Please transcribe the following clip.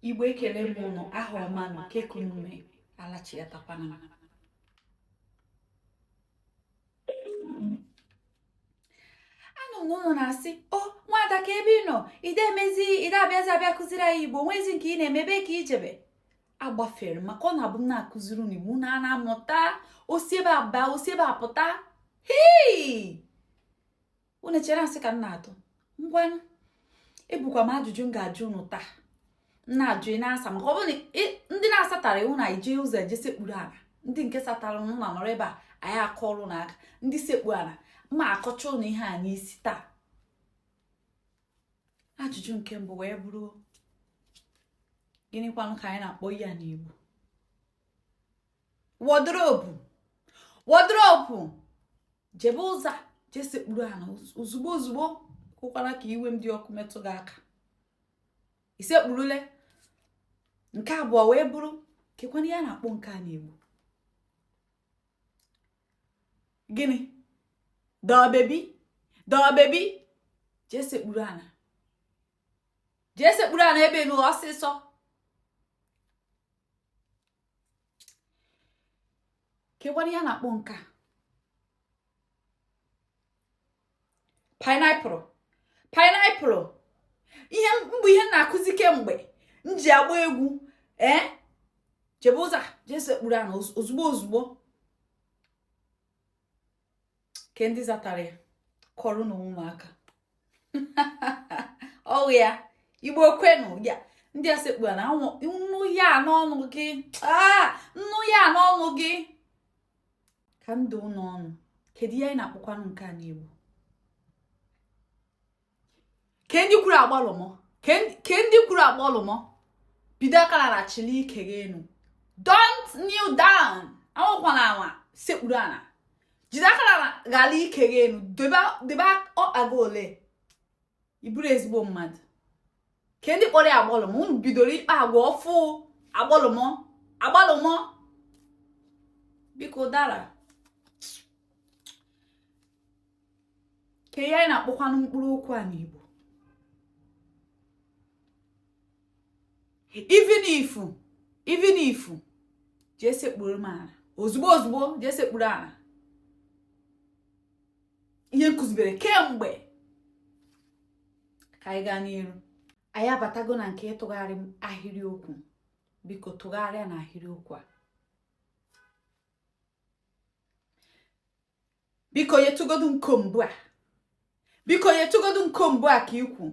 Igbo ekele m unu aha ọma nọ kekunume alachiatakwana. Anụ unu na-asị, "O nwada ka ebe ị nọ, ide abịazi abịa kụziri anyị Igbo, nwezi nke ị na-eme ebe ka ijebe." Agbafere maka ọ na-abụ m na-akụziri unu Igbo na-amụta osiebe aba osiebe apụta. Hei! Unu chere asị ka m na-atụ. Ngwanụ, ebukwa m ajụjụ m ga-ajụ unu taa. Na-ajụ na-asa maka ọ bụrụ ndị na-asatara iwu na ije ụzọ eje sekpuru ala, ndị nke satara ụnụ na nọrọ ebe a anyị akọrụ n'aka ndị sekpu ala mma akọcha ụnụ ihe a n'isi taa. Ajụjụ nke mbụ wee bụrụ, gịnịkwanụ ka anyị na-akpọ ya n'Igbo? Wọdrobu jebe ụzọ je sekpuru ala ozugbo kwụkwara ka iwe m dị ọkụ metụ gị aka isekpurule. Nke abụọ wee bụrụ, kekwana ya na-akpọ nke a n'Igbo gịnị? Dọbebi jee sekpuru ala ebe elu ọsịsọ. Kekwana ya na-akpọ nke a pineapple. Ihe mbụ ihe na-akụzi kemgbe m ji agba egwu jebe ụzọ jee sekpuru ala ozugbo. Ke ndị zatara ya kọrọ na ụmụaka ọwụ ya Igbo kwenu ya ndị a sekpuru ala nnu ya n'ọnụ gị ka ndụ n'ọnụ. Kedu ihe anyị na-akpọkwanụ nke a n'Igbo? Ke ndị kwuru agbalụmọ bido aka na chili ike gị enu. Don't kneel down. Anwụkwana anwa sekpuru ala. Jide aka na gala ike gị enu. Debe ọkpa gị ole. Iburu ezigbo mmadụ. Ke ndị kpọrọ ya agbalụmọ, unu bidoro ikpe agwa ọfụ agbalụmọ. Biko dara. Ke ya anyị na-akpọkwanụ mkpụrụ okwu a n'Igbo? Even if jee sekpuru ala ozugbo jee sekpuru ala. Ihe nkụzibere kemgbe ka anyị gaa n'iru. Anyị abatago na nke ịtụgharị ahịrịokwu. Biko tụgharịa na ahịrịokwu a. Biko yetugodu nkombu a ka ikwu.